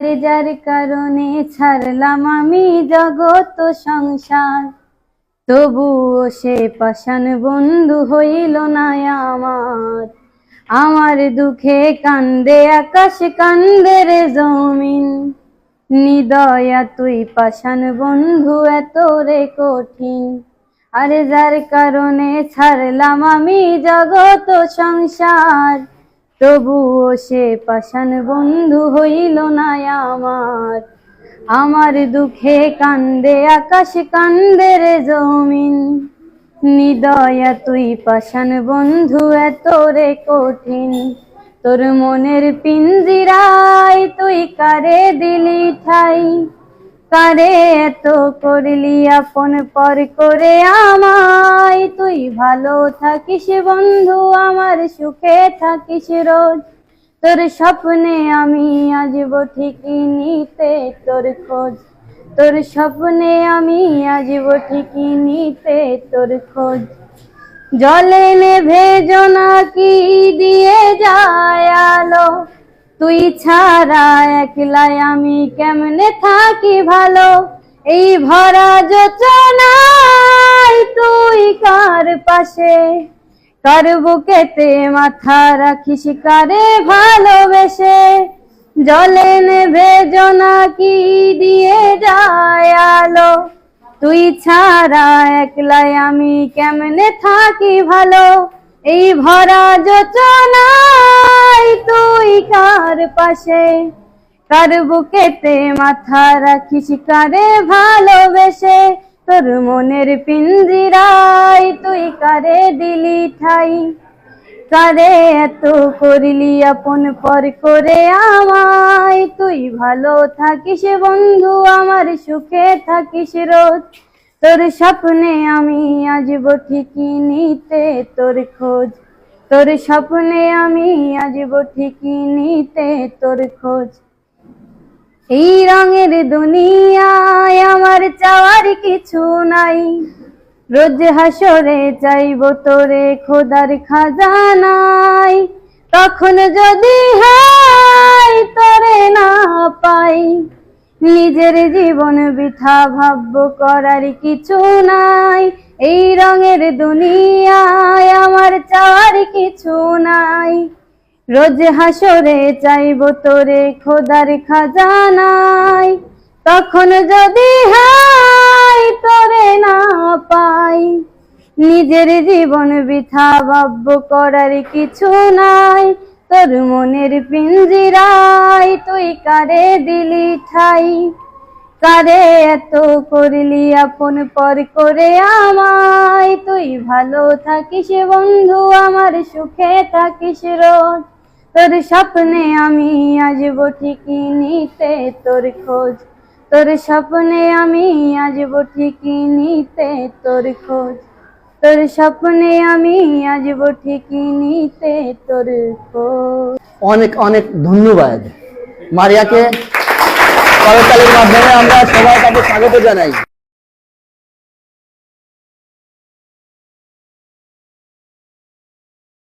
যার কারণে ছাড়লাম আমি জগৎ সংসার, তবুও সে পাষাণ বন্ধু হইল না আমার। আমার দুঃখে কান্দে আকাশ, কান্দে রে জমিন, নিদয়া তুই পাষাণ বন্ধু এত রে কঠিন। আরে যার কারণে ছাড়লাম আমি জগৎ সংসার, তবুও সে পাষাণ বন্ধু হইল না আমার। আমার দুঃখে কান্দে আকাশ, কান্দে রে জমিন, নিদয়া তুই পাষাণ বন্ধু এত রে কঠিন। তোর মনের পিঞ্জিরায় তুই কারে দিলি ঠাই, কারে এত করলি আপন পর করে আমায়। তুই ভালো থাকিস বন্ধু, আমার সুখে থাকিস রোজ, তোর স্বপ্নে আমি আসব ঠিকই নিতে তোর খোঁজ। তোর স্বপ্নে আমি আসব ঠিকই নিতে তোর খোঁজ। জলে নেভে জোনাকি দিয়ে যায় আলো, তুই ছাড়া একলাই আমি কেমনে থাকি ভালো। এই ভরা যোচনায় তুই কার পাশে, কার বুকেতে মাথা রাখিস কারে ভালোবেসে। জলে নেভে জোনাকি দিয়ে যায় আলো, তুই ছাড়া একলাই আমি কেমনে থাকি ভালো। এই ভরা যোচনায় তুই কার পাশে, কার বুকেতে মাথা রাখিস কারে ভালোবেসে। তোর মনের পিঞ্জিরায় তুই কারে দিলি ঠাই, কারে এত করলি আপন পর করে আমায়। তুই ভালো থাকিস বন্ধু, আমার সুখে থাকিস রোজ, তোর স্বপ্নে আমি আসব ঠিকই নিতে তোর খোঁজ। তোর স্বপ্নে আমি আসব ঠিকই নিতে তোর খোঁজ। এই রঙের দুনিয়ায় আমার চাওয়ার কিছু নাই, রোজ হাসরে চাইব তোরে খোদার খাজানায়। তখন যদি হাই তোরে না পাই, নিজের জীবন বৃথা ভাবব করার কিছু নাই। এই রঙের দুনিয়ায় আমার চাওয়ার কিছু নাই, রোজ হাসরে চাইব তোরে খোদার খাজানায়। তখন যদি হাই তোরে না পাই, নিজের জীবন বৃথা ভাবব করার কিছু নাই। তোর মনের পিঞ্জিরায় তুই কারে দিলি ঠাই, কারে এত করলি আপন পর করে আমায়। তুই ভালো থাকিস বন্ধু, আমার সুখে থাকিস রোজ, তোর স্বপ্নে আমি আসব ঠিকই নিতে তোর খোঁজ। তোর স্বপ্নে আমি আসব ঠিকই নিতে তোর খোঁজ। তোর স্বপ্নে আমি আসব ঠিকই নিতে তোর খোঁজ। অনেক অনেক ধন্যবাদ মারিয়াকে। করতালির মাধ্যমে আমরা সবাই তাকে স্বাগত জানাই।